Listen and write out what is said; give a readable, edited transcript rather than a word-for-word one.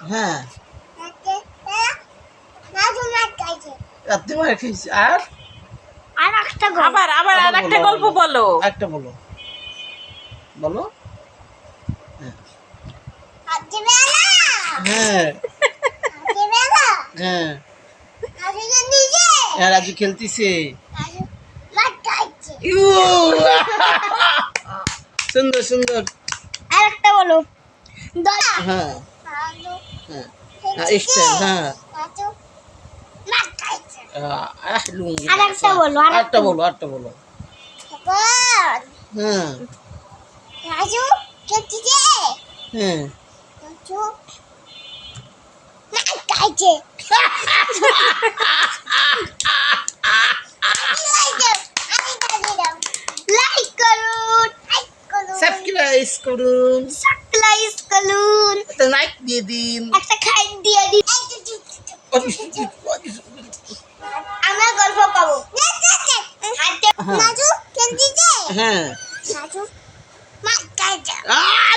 হ্যাঁ রাত্রে মার খেয়েছি আর আবার আবার আর একটা গল্প বলো। একটা বলো বলো হ্যাঁ হ্যাঁ হ্যাঁ রাজু খেলতেছে ইউ, সুন্দর সুন্দর আরেকটা বলো হ্যাঁ হ্যাঁ স্টাইল হ্যাঁ লুঙ্গি আরেকটা বলো, আরেকটা বলো আরেকটা বলো হ্যাঁ রাজু খেলছে হ্যাঁ রাজু খাইছে লাইক করুন সাবস্ক্রাইব করুন সাবস্ক্রাইব করুন একটা লাইক দিয়ে দিন একটা খাই দিয়ে দিন আমরা গল্প পাবো রাজু খেলছে হ্যাঁ রাজু মা খাইছে আহ